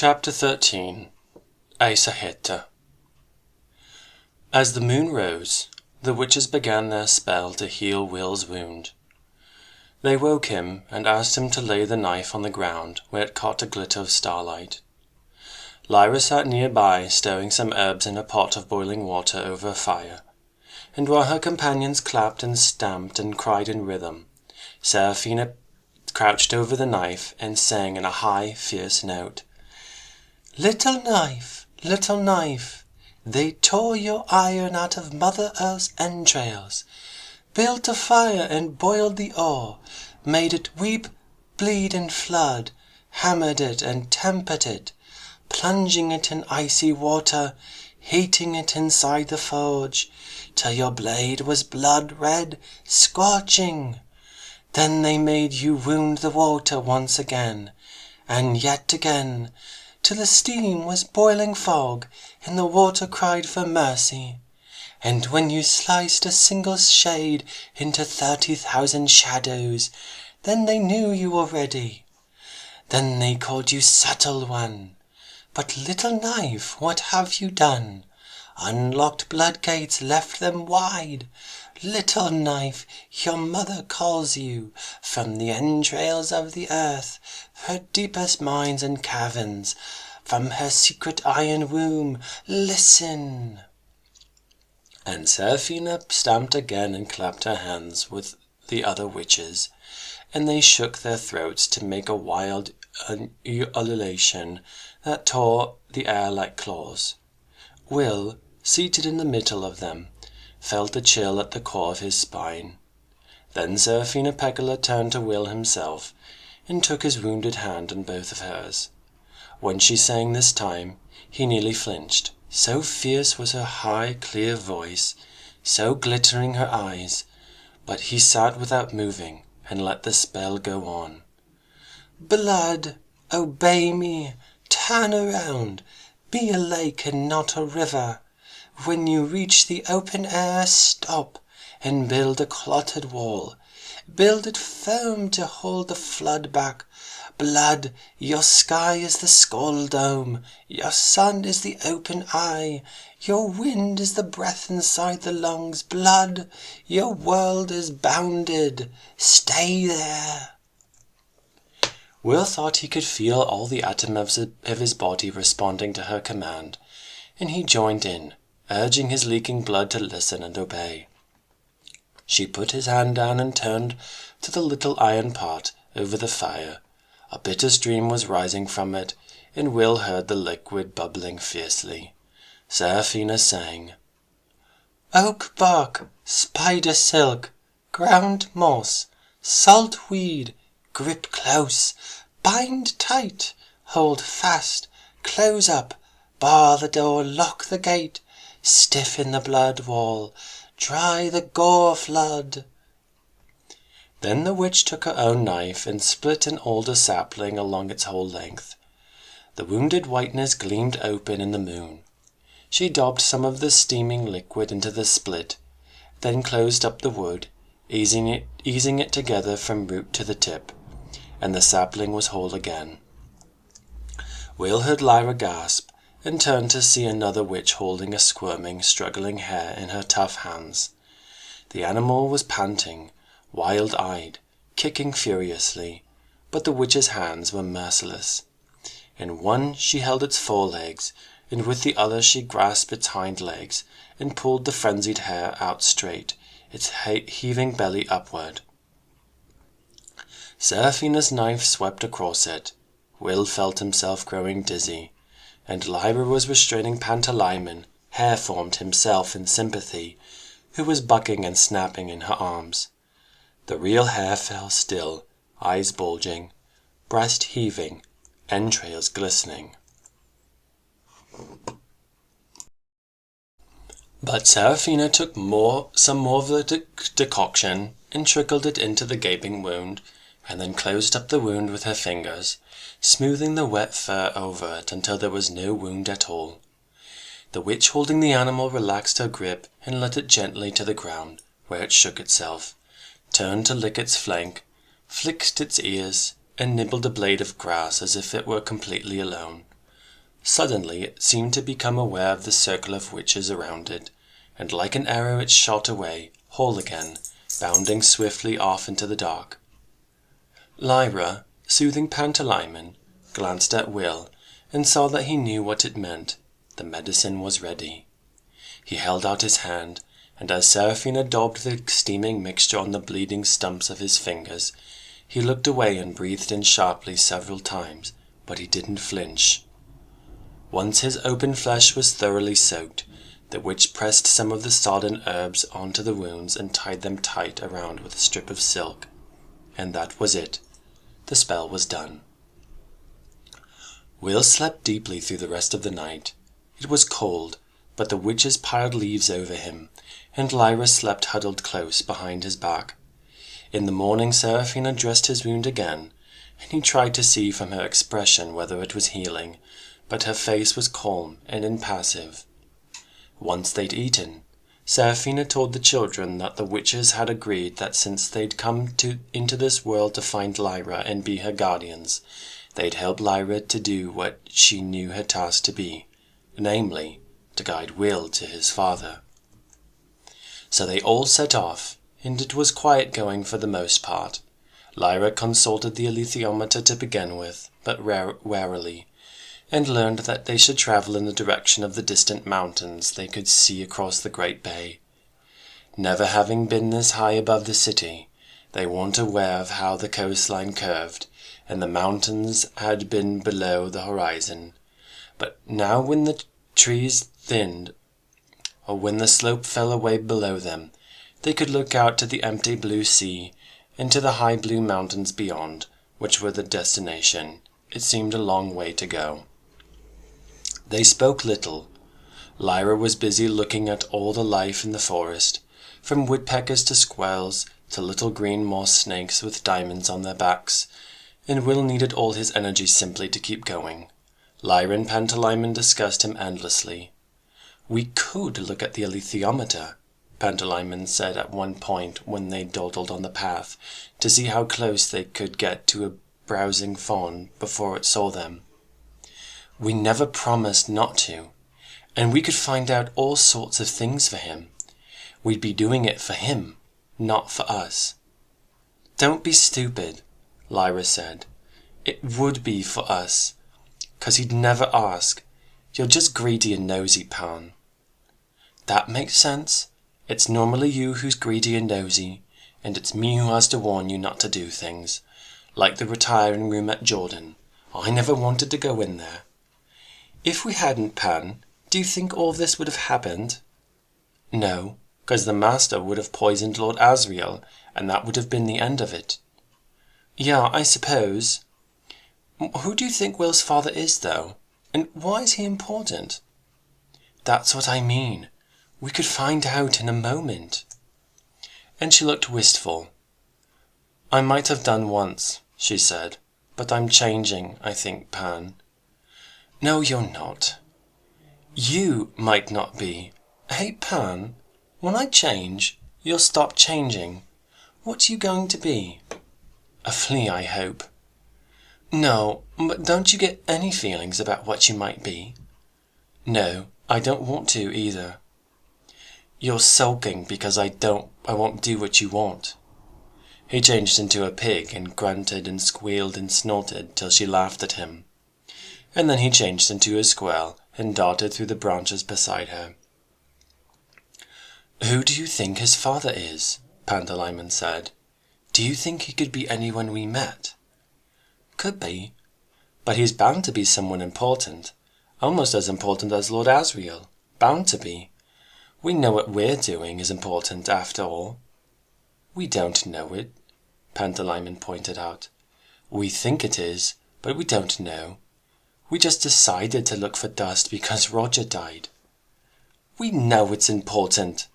Chapter 13. Aesaheta. As the moon rose, the witches began their spell to heal Will's wound. They woke him and asked him to lay the knife on the ground where it caught a glitter of starlight. Lyra sat nearby, stirring some herbs in a pot of boiling water over a fire, and while her companions clapped and stamped and cried in rhythm, Seraphina crouched over the knife and sang in a high, fierce note, little knife, they tore your iron out of Mother Earth's entrails, built a fire and boiled the ore, made it weep, bleed, and flood, hammered it and tempered it, plunging it in icy water, heating it inside the forge, till your blade was blood red, scorching. Then they made you wound the water once again, and yet again, till the steam was boiling fog, and the water cried for mercy. And when you sliced a single shade into 30,000 shadows, then they knew you were ready. Then they called you subtle one. But little knife, what have you done? Unlocked blood gates, left them wide. Little knife, your mother calls you from the entrails of the earth, her deepest mines and caverns, from her secret iron womb. Listen. And Seraphina stamped again and clapped her hands with the other witches, and they shook their throats to make a wild ululation that tore the air like claws. Will, seated in the middle of them, felt a chill at the core of his spine. Then Seraphina Pekkala turned to Will himself, and took his wounded hand in both of hers. When she sang this time, he nearly flinched, so fierce was her high, clear voice, so glittering her eyes, but he sat without moving, and let the spell go on. Blood, obey me, turn around, be a lake and not a river. When you reach the open air, stop, and build a clotted wall. Build it firm to hold the flood back. Blood, your sky is the skull dome, your sun is the open eye, your wind is the breath inside the lungs. Blood, your world is bounded. Stay there. Will thought he could feel all the atoms of his body responding to her command, and he joined in, urging his leaking blood to listen and obey. She put his hand down and turned to the little iron pot over the fire. A bitter stream was rising from it, and Will heard the liquid bubbling fiercely. Seraphina sang, oak bark, spider silk, ground moss, salt weed, grip close, bind tight, hold fast, close up, bar the door, lock the gate, stiffen the blood wall, dry the gore flood. Then the witch took her own knife and split an alder sapling along its whole length. The wounded whiteness gleamed open in the moon. She daubed some of the steaming liquid into the split, then closed up the wood, easing it together from root to the tip, and the sapling was whole again. Will heard Lyra gasp, and turned to see another witch holding a squirming, struggling hare in her tough hands. The animal was panting, wild-eyed, kicking furiously, but the witch's hands were merciless. In one she held its forelegs, and with the other she grasped its hind legs, and pulled the frenzied hare out straight, its heaving belly upward. Seraphina's knife swept across it. Will felt himself growing dizzy, and Lyra was restraining Pantalaimon, hare-formed himself in sympathy, who was bucking and snapping in her arms. The real hare fell still, eyes bulging, breast heaving, entrails glistening. But Seraphina took some more of the decoction and trickled it into the gaping wound, and then closed up the wound with her fingers, smoothing the wet fur over it until there was no wound at all. The witch holding the animal relaxed her grip and let it gently to the ground, where it shook itself, turned to lick its flank, flicked its ears, and nibbled a blade of grass as if it were completely alone. Suddenly it seemed to become aware of the circle of witches around it, and like an arrow it shot away, whole again, bounding swiftly off into the dark. Lyra, soothing Pantalaimon, glanced at Will, and saw that he knew what it meant. The medicine was ready. He held out his hand, and as Seraphina daubed the steaming mixture on the bleeding stumps of his fingers, he looked away and breathed in sharply several times, but he didn't flinch. Once his open flesh was thoroughly soaked, the witch pressed some of the sodden herbs onto the wounds and tied them tight around with a strip of silk. And that was it. The spell was done. Will slept deeply through the rest of the night. It was cold, but the witches piled leaves over him, and Lyra slept huddled close behind his back. In the morning Seraphina dressed his wound again, and he tried to see from her expression whether it was healing, but her face was calm and impassive. Once they'd eaten, Seraphina told the children that the witches had agreed that since they'd come into this world to find Lyra and be her guardians, they'd help Lyra to do what she knew her task to be, namely, to guide Will to his father. So they all set off, and it was quiet going for the most part. Lyra consulted the alethiometer to begin with, but warily, and learned that they should travel in the direction of the distant mountains they could see across the great bay. Never having been this high above the city, they weren't aware of how the coastline curved, and the mountains had been below the horizon. But now when the trees thinned, or when the slope fell away below them, they could look out to the empty blue sea, and to the high blue mountains beyond, which were the destination. It seemed a long way to go. They spoke little. Lyra was busy looking at all the life in the forest, from woodpeckers to squirrels to little green moss snakes with diamonds on their backs, and Will needed all his energy simply to keep going. Lyra and Pantalaimon discussed him endlessly. "We could look at the alethiometer," Pantalaimon said at one point when they dawdled on the path, to see how close they could get to a browsing fawn before it saw them. "We never promised not to, and we could find out all sorts of things for him. We'd be doing it for him, not for us." "Don't be stupid," Lyra said. "It would be for us, 'cause he'd never ask. You're just greedy and nosy, Pan." "That makes sense. It's normally you who's greedy and nosy, and it's me who has to warn you not to do things. Like the retiring room at Jordan. I never wanted to go in there." "If we hadn't, Pan, do you think all this would have happened?" "No, 'cause the Master would have poisoned Lord Asriel, and that would have been the end of it." "Yeah, I suppose. Who do you think Will's father is, though? And why is he important?" "That's what I mean. We could find out in a moment." And she looked wistful. "I might have done once," she said, "but I'm changing, I think, Pan." "No, you're not." "You might not be. Hey, Pan, when I change, you'll stop changing. What are you going to be?" "A flea, I hope." "No, but don't you get any feelings about what you might be?" "No, I don't want to either." "You're sulking because I won't do what you want." He changed into a pig and grunted and squealed and snorted till she laughed at him. And then he changed into a squirrel and darted through the branches beside her. "Who do you think his father is?" Pantalaimon said. "Do you think he could be anyone we met?" "Could be. But he's bound to be someone important. Almost as important as Lord Asriel. Bound to be. We know what we're doing is important, after all." "We don't know it," Pantalaimon pointed out. "We think it is, but we don't know. We just decided to look for dust because Roger died." "We know it's important,"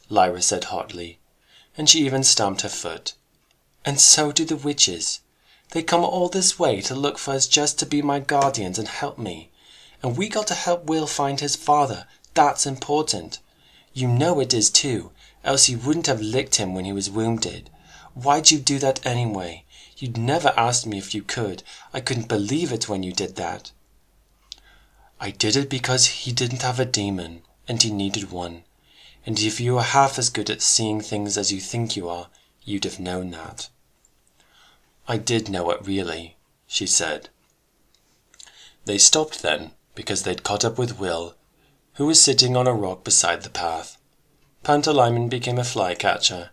Lyra said hotly, and she even stamped her foot. "And so do the witches. They come all this way to look for us just to be my guardians and help me. And we got to help Will find his father. That's important. You know it is too, else you wouldn't have licked him when he was wounded. Why'd you do that anyway? You'd never asked me if you could. I couldn't believe it when you did that." I did it because he didn't have a demon, and he needed one. And if you were half as good at seeing things as you think you are, you'd have known that." "I did know it, really," she said. They stopped then, because they'd caught up with Will, who was sitting on a rock beside the path. Pantalaimon became a flycatcher,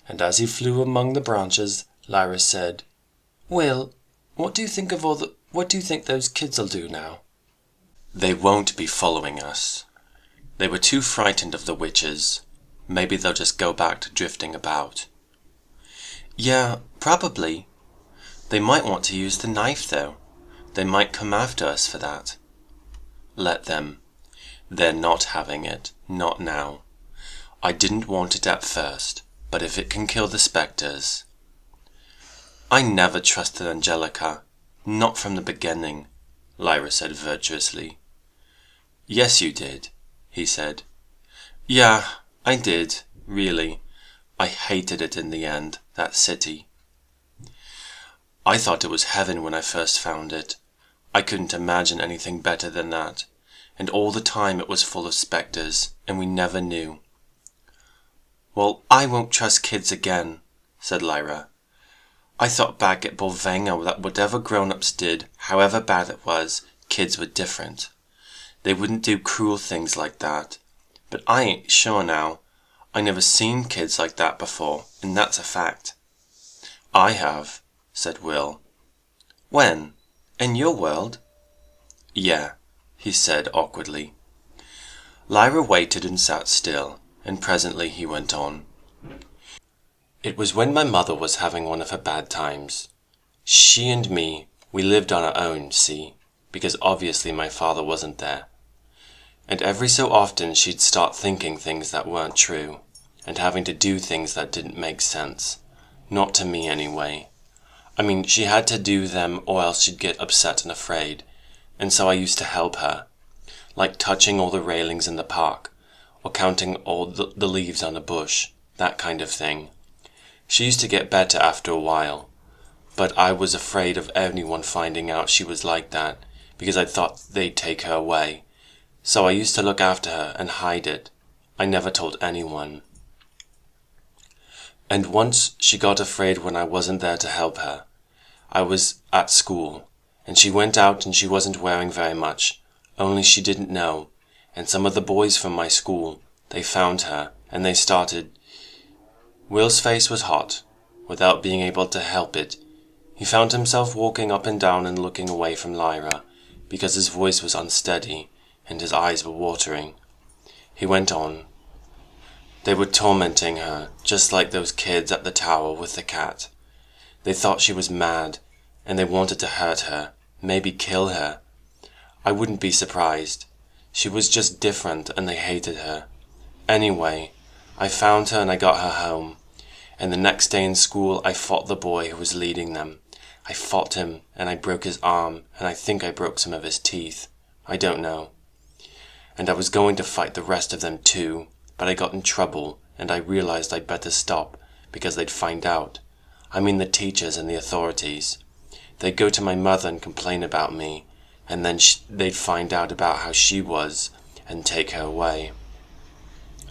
and as he flew among the branches, Lyra said, "Will, what do you think those kids'll do now?" "They won't be following us. They were too frightened of the witches. Maybe they'll just go back to drifting about." "Yeah, probably. They might want to use the knife, though. They might come after us for that." "Let them. They're not having it. Not now. I didn't want it at first, but if it can kill the spectres—" "I never trusted Angelica. Not from the beginning," Lyra said virtuously. "Yes, you did," he said. "Yeah, I did, really. I hated it in the end, that city. I thought it was heaven when I first found it. I couldn't imagine anything better than that. And all the time it was full of spectres, and we never knew." "Well, I won't trust kids again," said Lyra. "I thought back at Bolvenga that whatever grown-ups did, however bad it was, kids were different. They wouldn't do cruel things like that. But I ain't sure now. I never seen kids like that before, and that's a fact." "I have," said Will. "When? In your world?" "Yeah," he said awkwardly. Lyra waited and sat still, and presently he went on. "It was when my mother was having one of her bad times. She and me, we lived on our own, see, because obviously my father wasn't there. And every so often she'd start thinking things that weren't true, and having to do things that didn't make sense. Not to me, anyway. I mean, she had to do them or else she'd get upset and afraid, and so I used to help her, like touching all the railings in the park, or counting all the leaves on a bush, that kind of thing. She used to get better after a while, but I was afraid of anyone finding out she was like that, because I thought they'd take her away. So I used to look after her and hide it. I never told anyone. And once she got afraid when I wasn't there to help her. I was at school, and she went out and she wasn't wearing very much, only she didn't know, and some of the boys from my school, they found her, and they started—" Will's face was hot. Without being able to help it, he found himself walking up and down and looking away from Lyra, because his voice was unsteady, and his eyes were watering. He went on. "They were tormenting her, just like those kids at the tower with the cat. They thought she was mad, and they wanted to hurt her, maybe kill her. I wouldn't be surprised. She was just different, and they hated her. Anyway, I found her and I got her home, and the next day in school I fought the boy who was leading them. I fought him, and I broke his arm, and I think I broke some of his teeth. I don't know. And I was going to fight the rest of them too, but I got in trouble, and I realized I'd better stop, because they'd find out. I mean the teachers and the authorities. They'd go to my mother and complain about me, and then they'd find out about how she was, and take her away.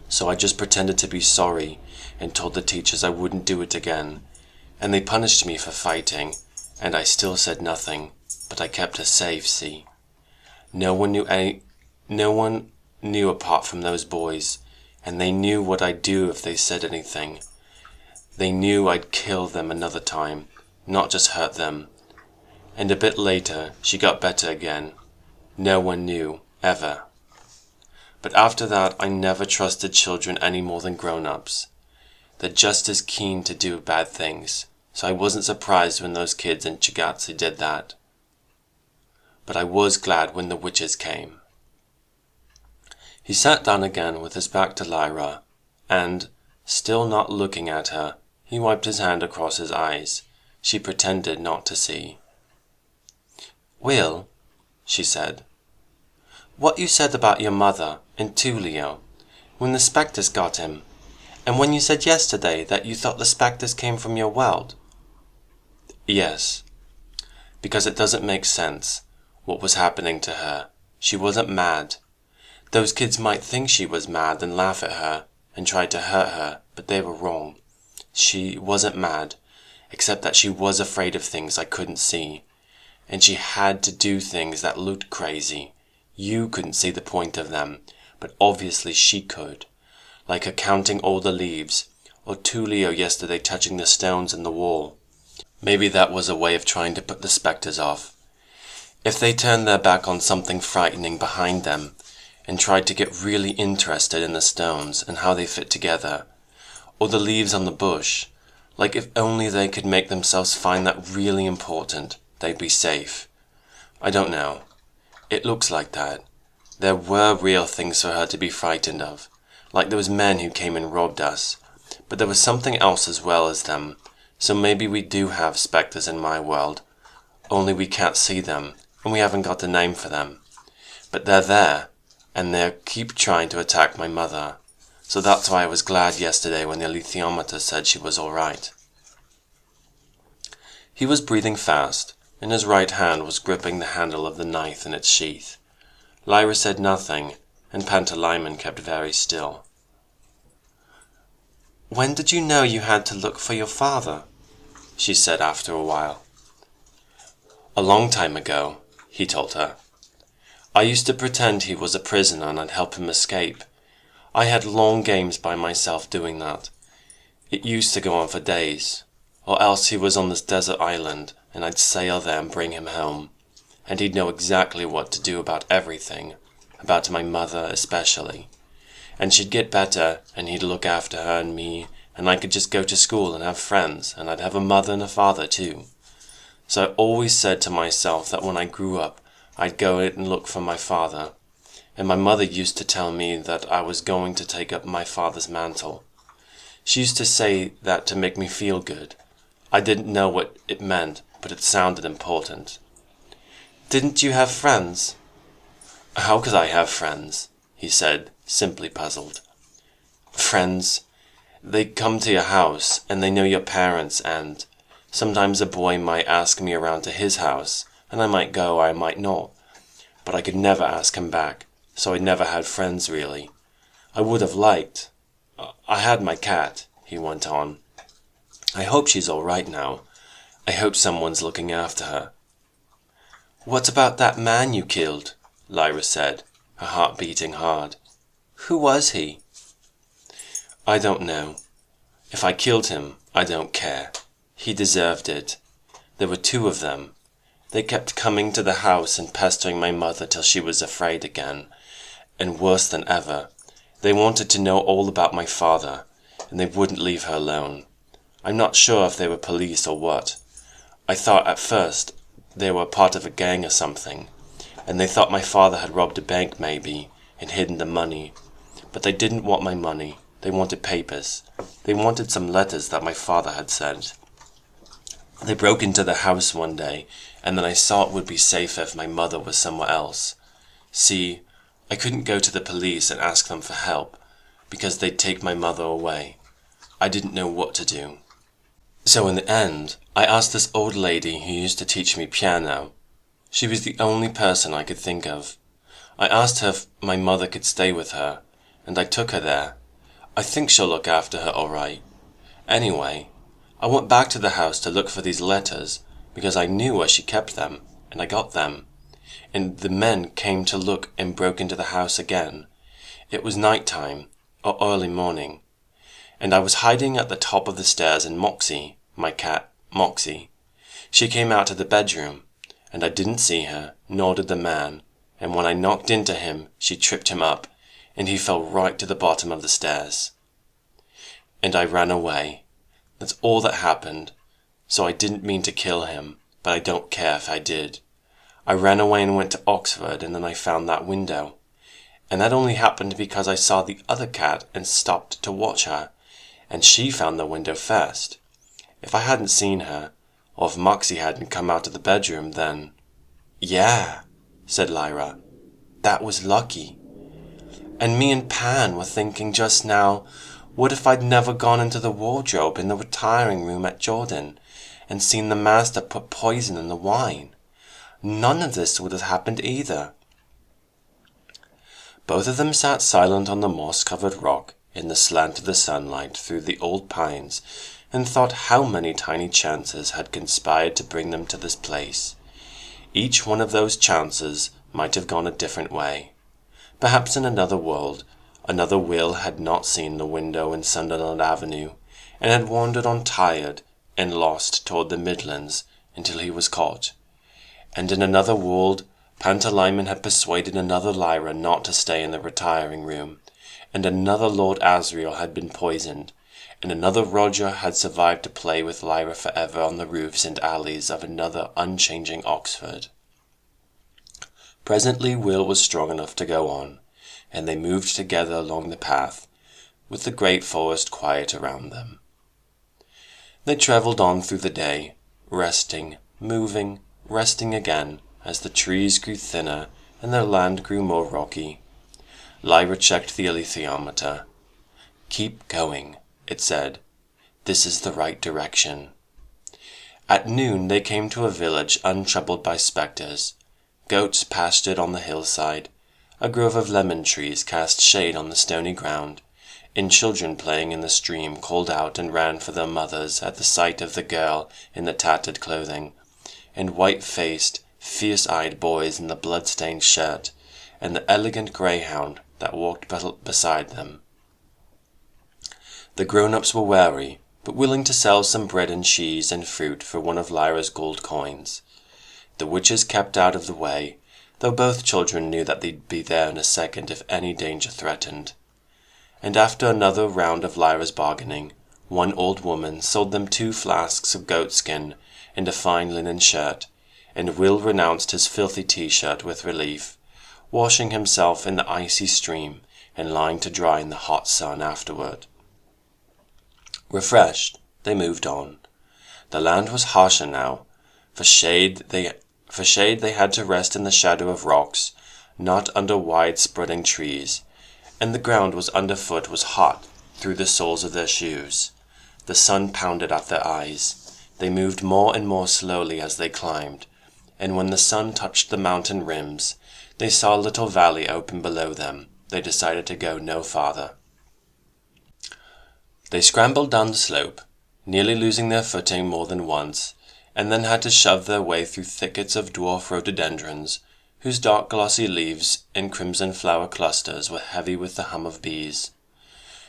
So I just pretended to be sorry, and told the teachers I wouldn't do it again, and they punished me for fighting, and I still said nothing, but I kept her safe, see. No one knew apart from those boys, and they knew what I'd do if they said anything. They knew I'd kill them another time, not just hurt them. And a bit later, she got better again. No one knew, ever. But after that, I never trusted children any more than grown-ups. They're just as keen to do bad things, so I wasn't surprised when those kids in Chigatsi did that. But I was glad when the witches came." He sat down again with his back to Lyra, and, still not looking at her, he wiped his hand across his eyes. She pretended not to see. "Will," she said, "what you said about your mother and Tullio, when the spectres got him, and when you said yesterday that you thought the spectres came from your world?" "Yes, because it doesn't make sense, what was happening to her, She wasn't mad. Those kids might think she was mad and laugh at her and try to hurt her, but they were wrong. She wasn't mad, except that she was afraid of things I couldn't see, and she had to do things that looked crazy. You couldn't see the point of them, but obviously she could, like her counting all the leaves, or Tullio yesterday touching the stones in the wall. Maybe that was a way of trying to put the spectres off. If they turned their back on something frightening behind them, and tried to get really interested in the stones and how they fit together, or the leaves on the bush, like if only they could make themselves find that really important, they'd be safe. I don't know. It looks like that. There were real things for her to be frightened of, like those men who came and robbed us, but there was something else as well as them, so maybe we do have spectres in my world, only we can't see them, and we haven't got a name for them. But they're there, and they keep trying to attack my mother, so that's why I was glad yesterday when the alethiometer said she was all right. He was breathing fast, and his right hand was gripping the handle of the knife in its sheath. Lyra said nothing, and Pantalaimon kept very still. "When did you know you had to look for your father?" she said after a while. "A long time ago," he told her. "I used to pretend he was a prisoner and I'd help him escape. I had long games by myself doing that. It used to go on for days, or else he was on this desert island and I'd sail there and bring him home, and he'd know exactly what to do about everything, about my mother especially. And she'd get better, and he'd look after her and me, and I could just go to school and have friends, and I'd have a mother and a father too. So I always said to myself that when I grew up, I'd go and look for my father, and my mother used to tell me that I was going to take up my father's mantle. She used to say that to make me feel good. I didn't know what it meant, but it sounded important." "Didn't you have friends?" "How could I have friends?" he said, simply puzzled. "Friends? They come to your house, and they know your parents, and sometimes a boy might ask me around to his house, and I might go or I might not, but I could never ask him back, so I never had friends really. I would have liked. I had my cat," he went on. "I hope she's all right now. I hope someone's looking after her." "What about that man you killed?" Lyra said, her heart beating hard. "Who was he?" "I don't know. If I killed him, I don't care. He deserved it. There were two of them. They kept coming to the house and pestering my mother till she was afraid again, and worse than ever. They wanted to know all about my father, and they wouldn't leave her alone. I'm not sure if they were police or what. I thought at first they were part of a gang or something, and they thought my father had robbed a bank maybe, and hidden the money. But they didn't want my money. They wanted papers. They wanted some letters that my father had sent. They broke into the house one day, and then I saw it would be safer if my mother was somewhere else. See, I couldn't go to the police and ask them for help, because they'd take my mother away. I didn't know what to do. So in the end, I asked this old lady who used to teach me piano. She was the only person I could think of. I asked her if my mother could stay with her, and I took her there. I think she'll look after her all right. Anyway, I went back to the house to look for these letters, because I knew where she kept them, and I got them. And the men came to look and broke into the house again. It was night time, or early morning, and I was hiding at the top of the stairs, and Moxie, my cat, Moxie, she came out of the bedroom, and I didn't see her, nor did the man, and when I knocked into him, she tripped him up, and he fell right to the bottom of the stairs. And I ran away. That's all that happened, so I didn't mean to kill him, but I don't care if I did. I ran away and went to Oxford, and then I found that window. And that only happened because I saw the other cat and stopped to watch her, and she found the window first. If I hadn't seen her, or if Moxie hadn't come out of the bedroom, then— "Yeah," said Lyra, "that was lucky. And me and Pan were thinking just now, what if I'd never gone into the wardrobe in the retiring room at Jordan, and seen the master put poison in the wine? None of this would have happened either." Both of them sat silent on the moss-covered rock in the slant of the sunlight through the old pines, and thought how many tiny chances had conspired to bring them to this place. Each one of those chances might have gone a different way. Perhaps in another world, another Will had not seen the window in Sunderland Avenue, and had wandered on tired and lost toward the Midlands until he was caught. And in another world, Pantalaimon had persuaded another Lyra not to stay in the retiring room, and another Lord Asriel had been poisoned, and another Roger had survived to play with Lyra forever on the roofs and alleys of another unchanging Oxford. Presently Will was strong enough to go on, and they moved together along the path, with the great forest quiet around them. They travelled on through the day, resting, moving, resting again, as the trees grew thinner and their land grew more rocky. Lyra checked the alethiometer. "Keep going," it said. "This is the right direction." At noon they came to a village untroubled by spectres. Goats pastured on the hillside, a grove of lemon trees cast shade on the stony ground, and children playing in the stream called out and ran for their mothers at the sight of the girl in the tattered clothing, and white-faced, fierce-eyed boys in the blood-stained shirt, and the elegant greyhound that walked beside them. The grown-ups were wary, but willing to sell some bread and cheese and fruit for one of Lyra's gold coins. The witches kept out of the way, though both children knew that they'd be there in a second if any danger threatened. And after another round of Lyra's bargaining, one old woman sold them 2 flasks of goatskin and a fine linen shirt, and Will renounced his filthy t-shirt with relief, washing himself in the icy stream and lying to dry in the hot sun afterward. Refreshed, they moved on. The land was harsher now. For shade they had to rest in the shadow of rocks, not under wide-spreading trees, and the ground underfoot was hot through the soles of their shoes. The sun pounded at their eyes. They moved more and more slowly as they climbed, and when the sun touched the mountain rims, they saw a little valley open below them. They decided to go no farther. They scrambled down the slope, nearly losing their footing more than once, and then had to shove their way through thickets of dwarf rhododendrons, whose dark glossy leaves and crimson flower clusters were heavy with the hum of bees.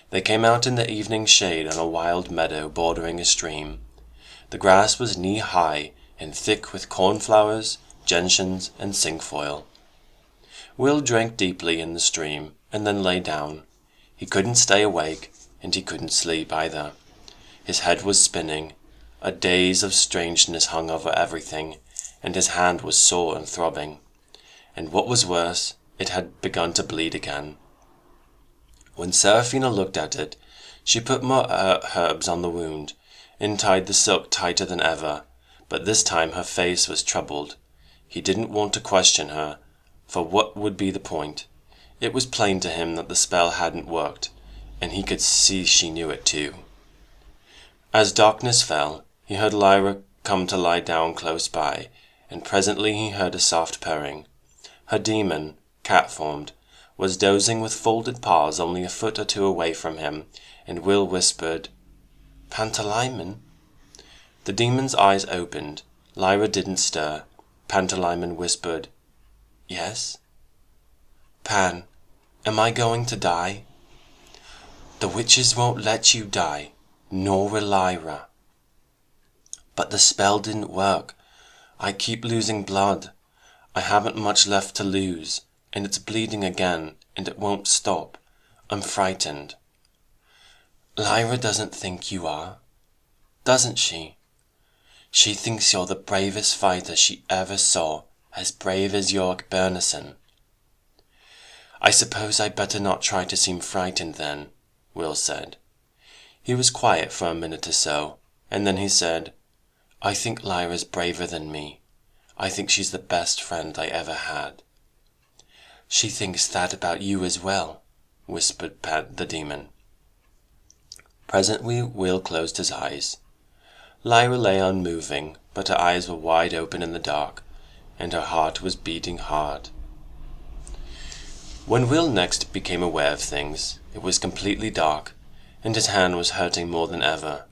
They came out in the evening shade on a wild meadow bordering a stream. The grass was knee-high and thick with cornflowers, gentians, and cinquefoil. Will drank deeply in the stream, and then lay down. He couldn't stay awake, and he couldn't sleep either. His head was spinning, a daze of strangeness hung over everything, and his hand was sore and throbbing. And what was worse, it had begun to bleed again. When Seraphina looked at it, she put more herbs on the wound, and tied the silk tighter than ever, but this time her face was troubled. He didn't want to question her, for what would be the point? It was plain to him that the spell hadn't worked, and he could see she knew it too. As darkness fell, he heard Lyra come to lie down close by, and presently he heard a soft purring. Her demon, cat-formed, was dozing with folded paws only a foot or 2 away from him, and Will whispered, "Pantalaimon?" The demon's eyes opened. Lyra didn't stir. Pantalaimon whispered, "Yes?" "Pan, am I going to die?" "The witches won't let you die, nor will Lyra." "But the spell didn't work. I keep losing blood. I haven't much left to lose, and it's bleeding again, and it won't stop. I'm frightened." "Lyra doesn't think you are, doesn't she? She thinks you're the bravest fighter she ever saw, as brave as York Bernison." "I suppose I'd better not try to seem frightened then," Will said. He was quiet for a minute or so, and then he said, "I think Lyra's braver than me. I think she's the best friend I ever had." "She thinks that about you as well," whispered the demon. Presently Will closed his eyes. Lyra lay unmoving, but her eyes were wide open in the dark, and her heart was beating hard. When Will next became aware of things, it was completely dark, and his hand was hurting more than ever.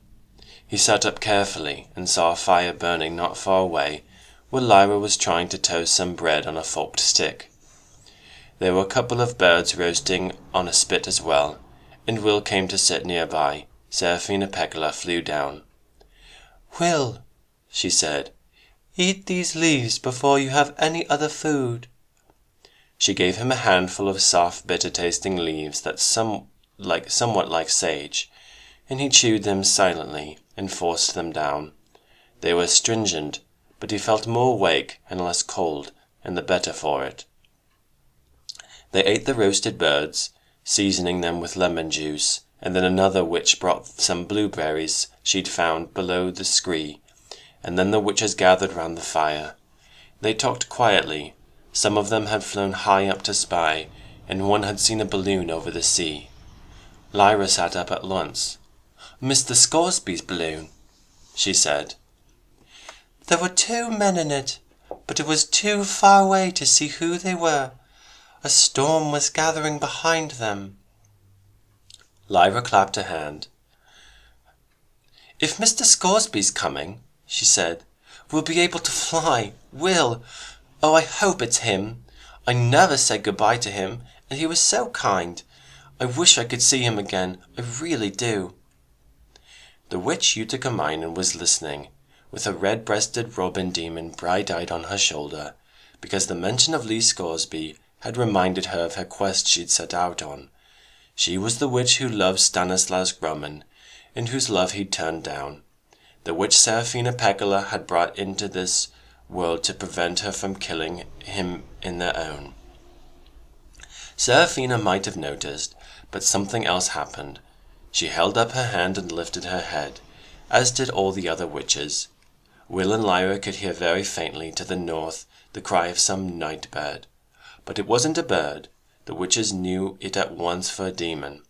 He sat up carefully and saw a fire burning not far away, where Lyra was trying to toast some bread on a forked stick. There were a couple of birds roasting on a spit as well, and Will came to sit nearby. Seraphina Pekkala flew down. "Will," she said, "eat these leaves before you have any other food." She gave him a handful of soft, bitter-tasting leaves that somewhat like sage, and he chewed them silently and forced them down. They were astringent, but he felt more awake and less cold, and the better for it. They ate the roasted birds, seasoning them with lemon juice, and then another witch brought some blueberries she'd found below the scree, and then the witches gathered round the fire. They talked quietly. Some of them had flown high up to spy, and one had seen a balloon over the sea. Lyra sat up at once. "Mr. Scoresby's balloon," she said. "There were 2 men in it, but it was too far away to see who they were. A storm was gathering behind them." Lyra clapped her hand. "If Mr. Scoresby's coming," she said, "we'll be able to fly. Will! Oh, I hope it's him. I never said goodbye to him, and he was so kind. I wish I could see him again. I really do." The witch Utica was listening, with a red-breasted robin demon bright-eyed on her shoulder, because the mention of Lee Scoresby had reminded her of her quest she'd set out on. She was the witch who loved Stanislaus Grumman, and whose love he'd turned down. The witch Seraphina Pekkala had brought into this world to prevent her from killing him in their own. Seraphina might have noticed, but something else happened. She held up her hand and lifted her head, as did all the other witches. Will and Lyra could hear very faintly to the north the cry of some night bird. But it wasn't a bird. The witches knew it at once for a demon.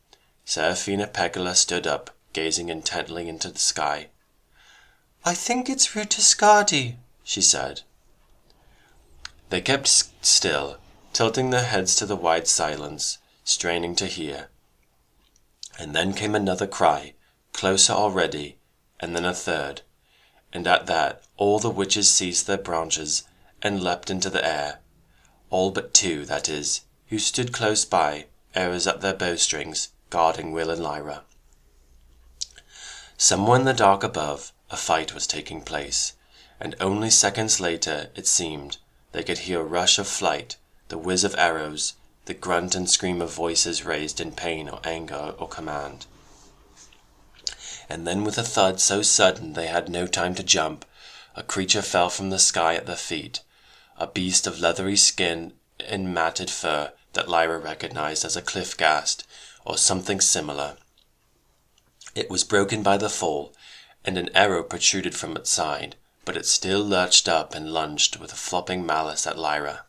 Seraphina Pekkala stood up, gazing intently into the sky. "I think it's Ruta Skadi," she said. They kept still, tilting their heads to the wide silence, straining to hear. And then came another cry, closer already, and then a third, and at that all the witches seized their branches and leapt into the air. All but 2, that is, who stood close by, arrows at their bowstrings, guarding Will and Lyra. Somewhere in the dark above, a fight was taking place, and only seconds later, it seemed, they could hear a rush of flight, the whiz of arrows, the grunt and scream of voices raised in pain or anger or command. And then with a thud so sudden they had no time to jump, a creature fell from the sky at their feet, a beast of leathery skin and matted fur that Lyra recognized as a Cliff Ghast, or something similar. It was broken by the fall, and an arrow protruded from its side, but it still lurched up and lunged with a flopping malice at Lyra.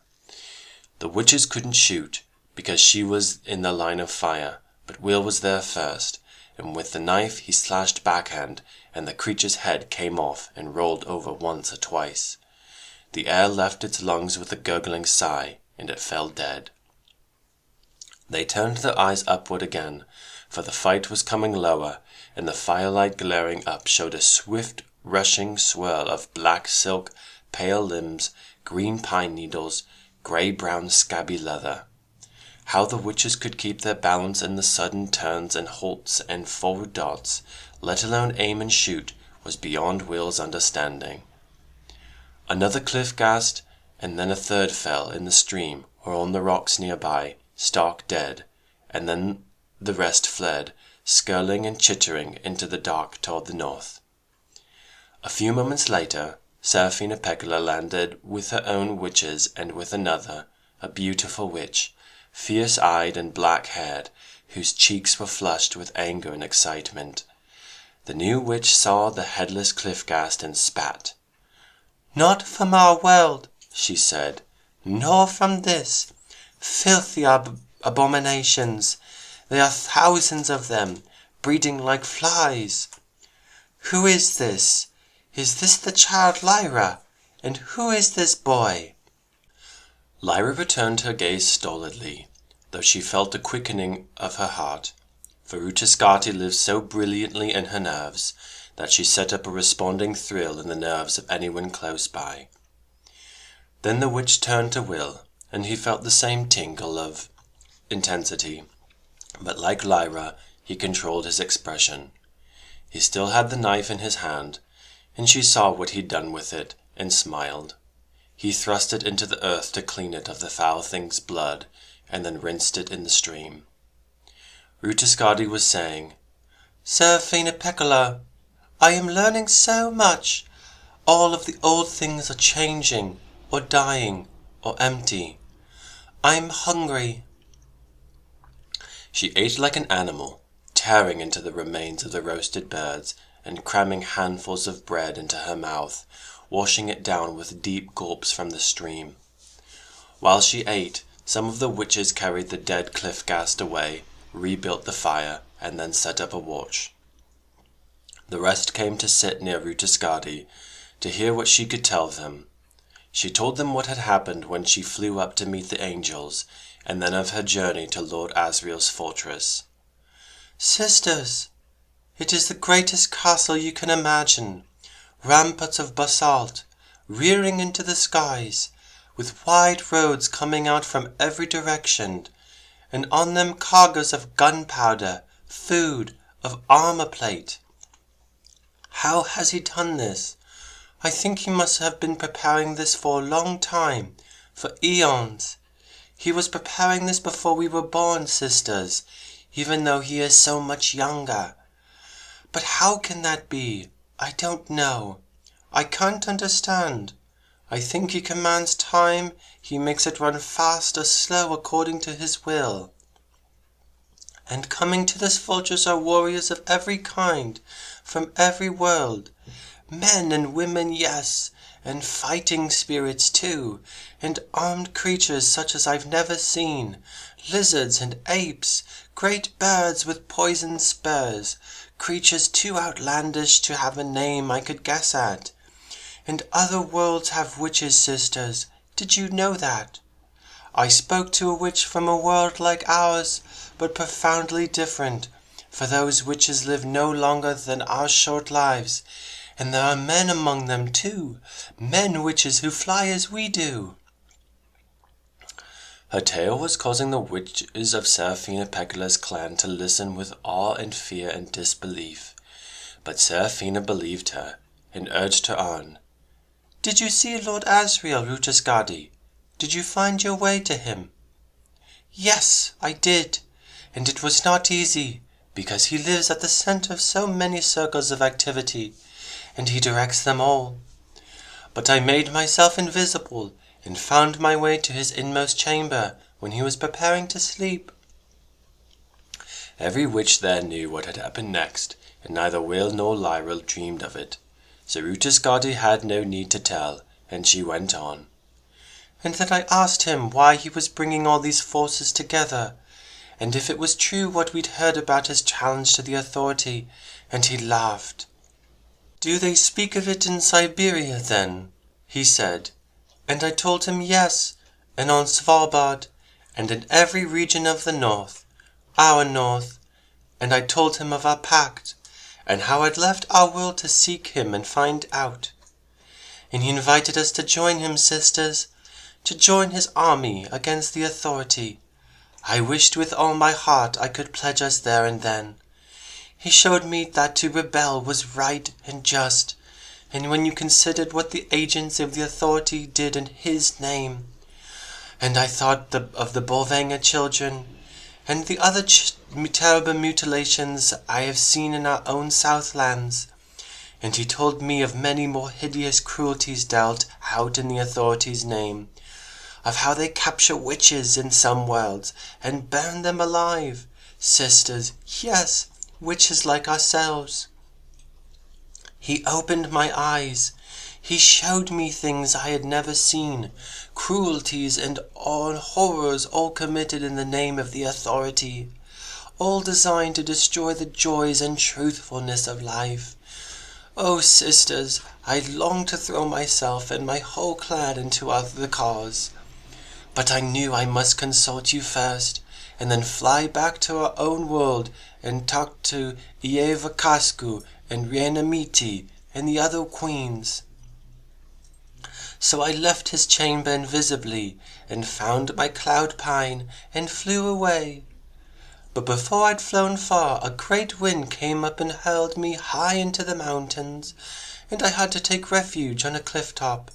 The witches couldn't shoot, because she was in the line of fire, but Will was there first, and with the knife he slashed backhand, and the creature's head came off and rolled over once or twice. The air left its lungs with a gurgling sigh, and it fell dead. They turned their eyes upward again, for the fight was coming lower, and the firelight glaring up showed a swift, rushing swirl of black silk, pale limbs, green pine needles, grey-brown scabby leather. How the witches could keep their balance in the sudden turns and halts and forward darts, let alone aim and shoot, was beyond Will's understanding. Another Cliff Ghast, and then a third fell in the stream or on the rocks nearby, stark dead, and then the rest fled, skirling and chittering into the dark toward the north. A few moments later, Seraphina Pekkala landed with her own witches and with another, a beautiful witch, fierce-eyed and black-haired, whose cheeks were flushed with anger and excitement. The new witch saw the headless Cliff Ghast and spat. "Not from our world," she said, "nor from this. Filthy abominations. There are thousands of them, breeding like flies. Who is this? Is this the child Lyra? And who is this boy?" Lyra returned her gaze stolidly. though she felt the quickening of her heart, for Utascati lived so brilliantly in her nerves that she set up a responding thrill in the nerves of anyone close by. Then the witch turned to Will, and he felt the same tingle of intensity, but like Lyra, he controlled his expression. He still had the knife in his hand, and she saw what he'd done with it, and smiled. He thrust it into the earth to clean it of the foul thing's blood, and then rinsed it in the stream. Utascati was saying, "Serafina Pecola, I am learning so much. All of the old things are changing, or dying, or empty. I'm hungry." She ate like an animal, tearing into the remains of the roasted birds, and cramming handfuls of bread into her mouth, washing it down with deep gulps from the stream. While she ate, some of the witches carried the dead Cliff Ghasts away, rebuilt the fire, and then set up a watch. The rest came to sit near Utascati, to hear what she could tell them. She told them what had happened when she flew up to meet the angels, and then of her journey to Lord Asriel's fortress. "Sisters, it is the greatest castle you can imagine, ramparts of basalt, rearing into the skies, with wide roads coming out from every direction, and on them cargoes of gunpowder, food, of armor plate. How has he done this? I think he must have been preparing this for a long time, for eons. He was preparing this before we were born, sisters, even though he is so much younger. But how can that be? I don't know. I can't understand. I think he commands time, he makes it run fast or slow according to his will. And coming to this fortress are warriors of every kind, from every world, men and women, yes, and fighting spirits too, and armed creatures such as I've never seen, lizards and apes, great birds with poisoned spurs, creatures too outlandish to have a name I could guess at. And other worlds have witches, sisters. Did you know that? I spoke to a witch from a world like ours, but profoundly different, for those witches live no longer than our short lives, and there are men among them too, men witches who fly as we do." Her tale was causing the witches of Serafina Pecola's clan to listen with awe and fear and disbelief, but Serafina believed her, and urged her on. "Did you see Lord Asriel, Utascati? Did you find your way to him?" "Yes, I did, and it was not easy, because he lives at the centre of so many circles of activity, and he directs them all. But I made myself invisible, and found my way to his inmost chamber when he was preparing to sleep." Every witch there knew what had happened next, and neither Will nor Lyra dreamed of it. So Utascati had no need to tell, and she went on. "And then I asked him why he was bringing all these forces together, and if it was true what we'd heard about his challenge to the authority, and he laughed. 'Do they speak of it in Siberia, then?' he said, and I told him yes, and on Svalbard, and in every region of the north, our north, and I told him of our pact, and how I'd left our world to seek him and find out. And he invited us to join him, sisters, to join his army against the authority. I wished with all my heart I could pledge us there and then. He showed me that to rebel was right and just, and when you considered what the agents of the authority did in his name, and I thought of the Bolvanga children, and the other terrible mutilations I have seen in our own Southlands, and he told me of many more hideous cruelties dealt out in the authority's name, of how they capture witches in some worlds and burn them alive, sisters, yes, witches like ourselves. He opened my eyes. He showed me things I had never seen, cruelties and all horrors all committed in the name of the authority, all designed to destroy the joys and truthfulness of life. Oh, sisters, I longed to throw myself and my whole clan into the cause. But I knew I must consult you first, and then fly back to our own world and talk to Ieva Cascu and Riena Miti and the other queens. So I left his chamber invisibly, and found my cloud pine, and flew away. But before I'd flown far, a great wind came up and hurled me high into the mountains, and I had to take refuge on a cliff top.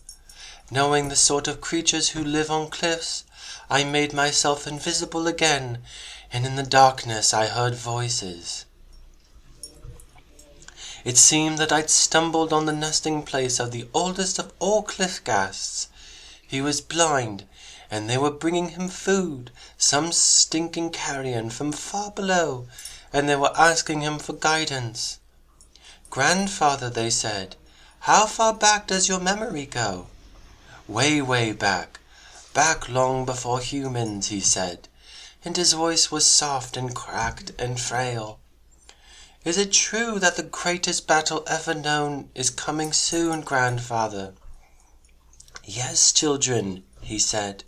Knowing the sort of creatures who live on cliffs, I made myself invisible again, and in the darkness I heard voices. It seemed that I'd stumbled on the nesting place of the oldest of all Cliff Ghasts. He was blind, and they were bringing him food, some stinking carrion from far below, and they were asking him for guidance. "Grandfather," they said, "how far back does your memory go?" "Way, way back, back long before humans," he said, and his voice was soft and cracked and frail. "Is it true that the greatest battle ever known is coming soon, Grandfather?" "Yes, children," he said,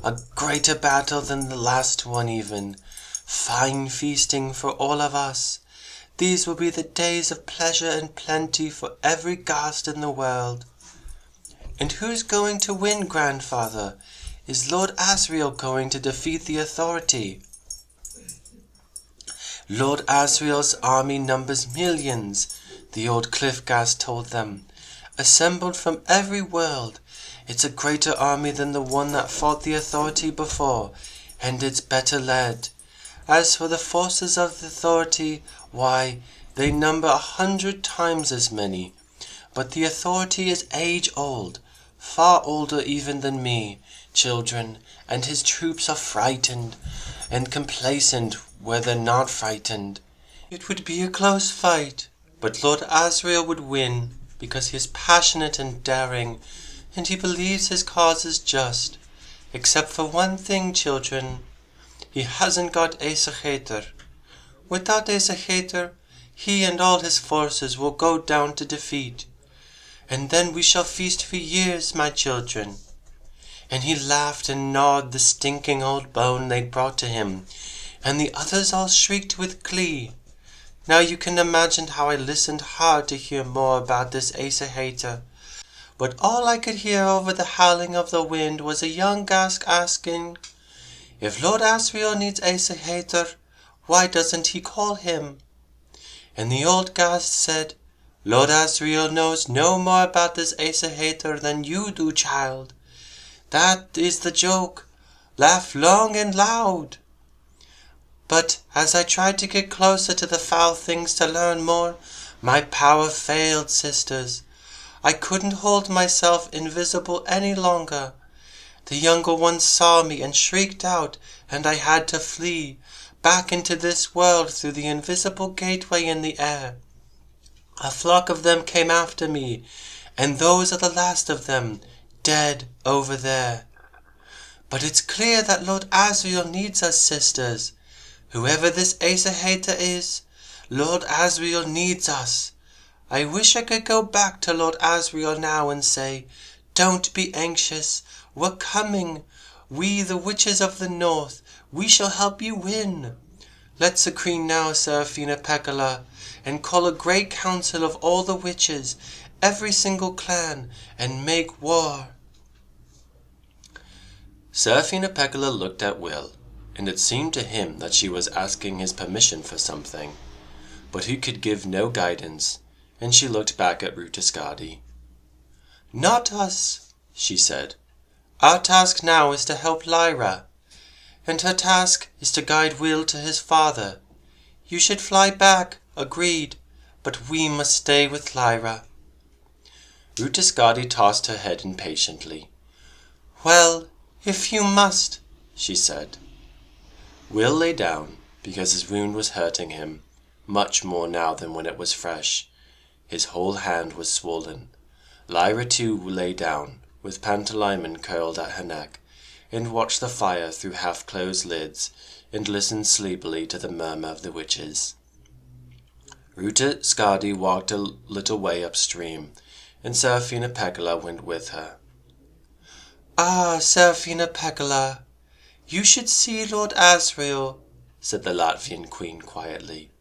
"a greater battle than the last one even. Fine feasting for all of us. These will be the days of pleasure and plenty for every Ghast in the world." "And who's going to win, Grandfather? Is Lord Asriel going to defeat the Authority?" "Lord Asriel's army numbers millions," the old Cliff Ghast told them, "assembled from every world. It's a greater army than the one that fought the Authority before, and it's better led. As for the forces of the Authority, why, they number 100 times as many. But the Authority is age-old, far older even than me, children, and his troops are frightened, and complacent where they're not frightened. It would be a close fight, but Lord Asriel would win, because he is passionate and daring, and he believes his cause is just, except for one thing, children. He hasn't got Asa Hater. Without Asa Hater, he and all his forces will go down to defeat, and then we shall feast for years, my children." And he laughed and gnawed the stinking old bone they'd brought to him, and the others all shrieked with glee. Now you can imagine how I listened hard to hear more about this Asa Hater, but all I could hear over the howling of the wind was a young Ghast asking, "If Lord Asriel needs Asa Hater, why doesn't he call him?" And the old Ghast said, "Lord Asriel knows no more about this Asa Hater than you do, child. That is the joke. Laugh long and loud." But as I tried to get closer to the foul things to learn more, my power failed, sisters. I couldn't hold myself invisible any longer. The younger ones saw me and shrieked out, and I had to flee back into this world through the invisible gateway in the air. A flock of them came after me, and those are the last of them, dead over there. But it's clear that Lord Asriel needs us, sisters. Whoever this Asa Hater is, Lord Asriel needs us. I wish I could go back to Lord Asriel now and say, 'Don't be anxious, we're coming. We, the witches of the north, we shall help you win. Let's agree now, Seraphina Pekkala, and call a great council of all the witches, every single clan, and make war.'" Seraphina Pekkala looked at Will, and it seemed to him that she was asking his permission for something, but he could give no guidance, and she looked back at Rutascadi. "Not us," she said. "Our task now is to help Lyra, and her task is to guide Will to his father. You should fly back, agreed, but we must stay with Lyra." Rutascadi tossed her head impatiently. "Well, if you must," she said. Will lay down, because his wound was hurting him, much more now than when it was fresh. His whole hand was swollen. Lyra too lay down, with Pantalaimon curled at her neck, and watched the fire through half-closed lids, and listened sleepily to the murmur of the witches. Rutascadi walked a little way upstream, and Seraphina Pekkala went with her. "Ah, Seraphina Pekkala, "You should see Lord Asriel," said the Latvian queen quietly.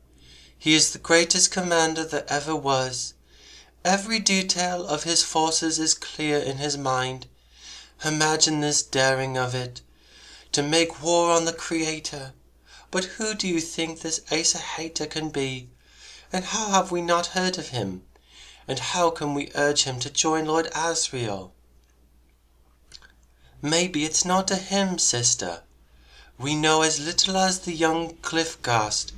"He is the greatest commander that ever was. Every detail of his forces is clear in his mind. Imagine this daring of it, to make war on the Creator. But who do you think this Asa Hater can be? And how have we not heard of him? And how can we urge him to join Lord Asriel?" "Maybe it's not to him, sister. We know as little as the young Cliff Ghasts.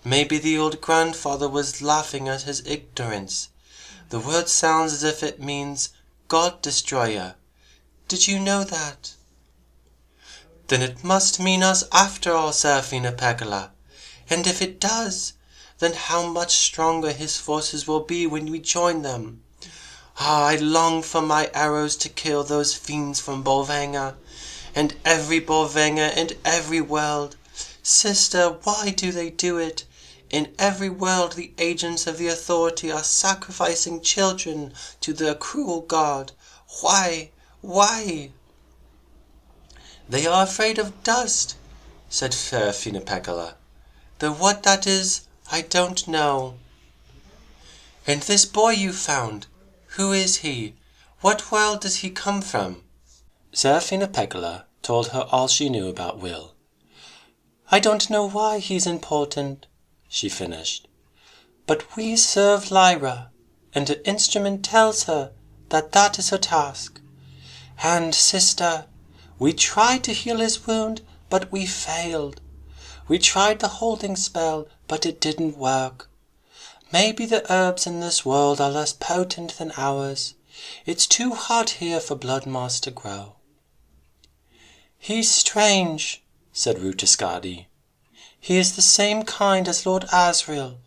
Maybe the old grandfather was laughing at his ignorance. The word sounds as if it means God Destroyer. Did you know that?" "Then it must mean us after all, Serafina Pekkala. And if it does, then how much stronger his forces will be when we join them. Ah, I long for my arrows to kill those fiends from Bolvangar, and every Bolvangar in every world. Sister, why do they do it? In every world the agents of the authority are sacrificing children to the cruel god. Why? Why?" "They are afraid of dust," said Serafina Pekkala, "though what that is I don't know." "And this boy you found, who is he? What world does he come from?" Serafina Pekkala told her all she knew about Will. "I don't know why he's important," she finished, "but we serve Lyra, and her instrument tells her that that is her task. And, sister, we tried to heal his wound, but we failed. We tried the holding spell, but it didn't work. Maybe the herbs in this world are less potent than ours. It's too hot here for blood moss to grow." "He's strange," said Rutiscadi. "He is the same kind as Lord Asriel.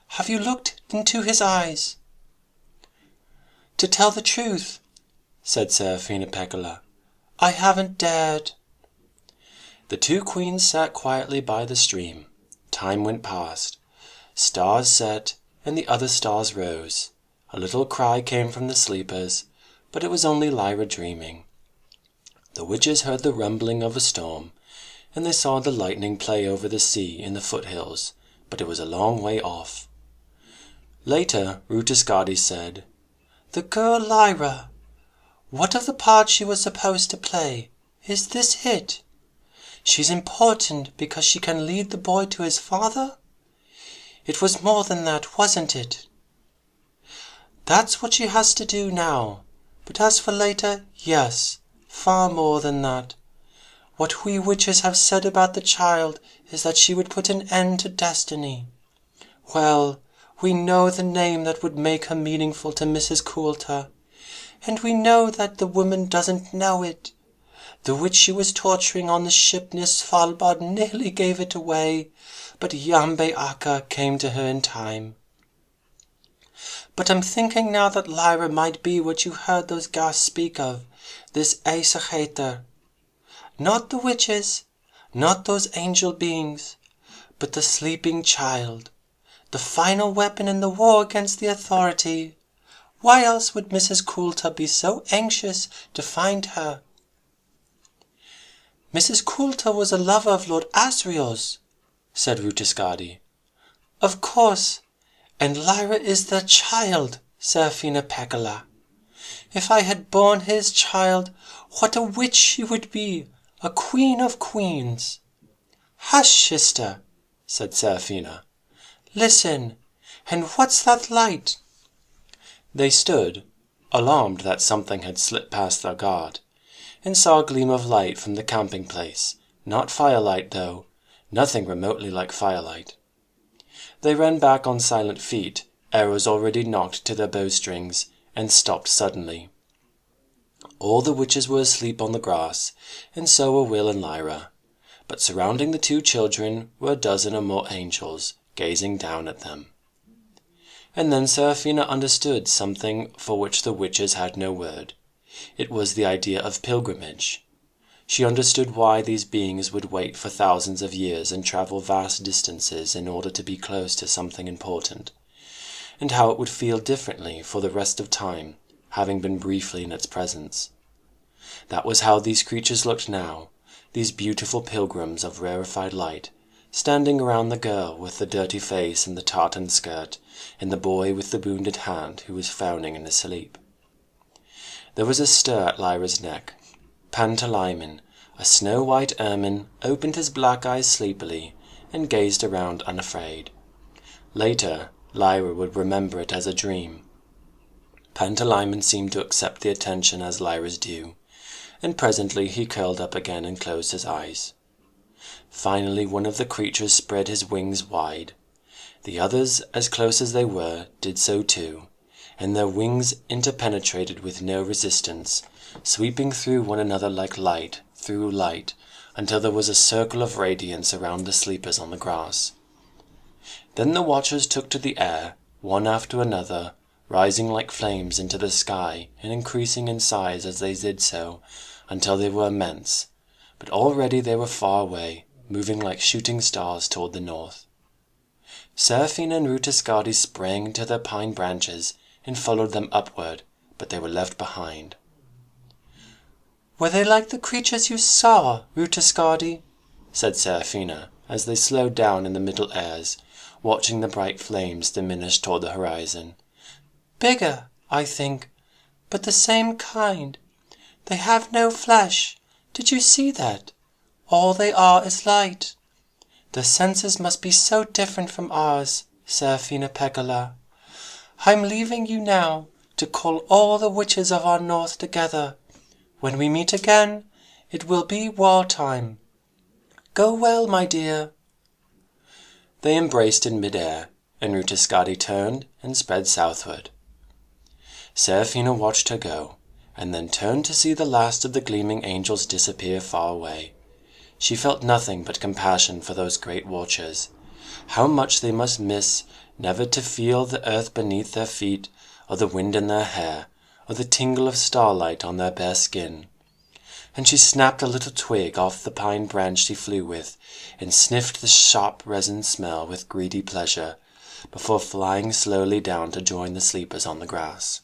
Have you looked into his eyes?" "To tell the truth," said Serafina Pekkala, "I haven't dared." The two queens sat quietly by the stream. Time went past. Stars set, and the other stars rose. A little cry came from the sleepers, but it was only Lyra dreaming. The witches heard the rumbling of a storm, and they saw the lightning play over the sea in the foothills, but it was a long way off. Later, Rutiscadi said, "The girl Lyra, what of the part she was supposed to play? Is this it? She's important because she can lead the boy to his father? It was more than that, wasn't it?" "That's what she has to do now. But as for later, yes, far more than that. What we witches have said about the child is that she would put an end to destiny. Well, we know the name that would make her meaningful to Mrs. Coulter, and we know that the woman doesn't know it. The witch she was torturing on the ship near Svalbard nearly gave it away, but Yambe Akka came to her in time. But I'm thinking now that Lyra might be what you heard those Ghasts speak of, this Asa Hater. Not the witches, not those angel beings, but the sleeping child, the final weapon in the war against the authority. Why else would Mrs. Coulter be so anxious to find her?" "Mrs. Coulter was a lover of Lord Asriel's," said Rutiscadi. "Of course, and Lyra is their child, Serafina Pekkala. If I had borne his child, what a witch she would be, a queen of queens." "Hush, sister," said Serafina. "Listen, and what's that light?" They stood, alarmed that something had slipped past their guard, and saw a gleam of light from the camping place, not firelight though, nothing remotely like firelight. They ran back on silent feet, arrows already knocked to their bowstrings, and stopped suddenly. All the witches were asleep on the grass, and so were Will and Lyra, but surrounding the two children were a dozen or more angels, gazing down at them. And then Serafina understood something for which the witches had no word. It was the idea of pilgrimage. She understood why these beings would wait for thousands of years and travel vast distances in order to be close to something important, and how it would feel differently for the rest of time, having been briefly in its presence. That was how these creatures looked now, these beautiful pilgrims of rarefied light, standing around the girl with the dirty face and the tartan skirt, and the boy with the wounded hand who was frowning in his sleep. There was a stir at Lyra's neck. Pantalaimon, a snow-white ermine, opened his black eyes sleepily and gazed around unafraid. Later, Lyra would remember it as a dream. Pantalaimon seemed to accept the attention as Lyra's due, and presently he curled up again and closed his eyes. Finally one of the creatures spread his wings wide. The others, as close as they were, did so too, and their wings interpenetrated with no resistance, sweeping through one another like light through light, until there was a circle of radiance around the sleepers on the grass. Then the watchers took to the air, one after another, rising like flames into the sky and increasing in size as they did so, until they were immense, but already they were far away, moving like shooting stars toward the north. Seraphina and Rutascadi sprang into their pine branches and followed them upward, but they were left behind. "Were they like the creatures you saw, Rutascadi?" said Seraphina, as they slowed down in the middle airs, watching the bright flames diminish toward the horizon. "Bigger, I think, but the same kind. They have no flesh. Did you see that? All they are is light. Their senses must be so different from ours, Seraphina Pecola. I'm leaving you now to call all the witches of our north together. When we meet again, it will be war-time. Go well, my dear." They embraced in mid-air, and Rutascadi turned and sped southward. Seraphina watched her go, and then turned to see the last of the gleaming angels disappear far away. She felt nothing but compassion for those great watchers. How much they must miss never to feel the earth beneath their feet, or the wind in their hair, or the tingle of starlight on their bare skin. And she snapped a little twig off the pine branch she flew with, and sniffed the sharp resin smell with greedy pleasure, before flying slowly down to join the sleepers on the grass.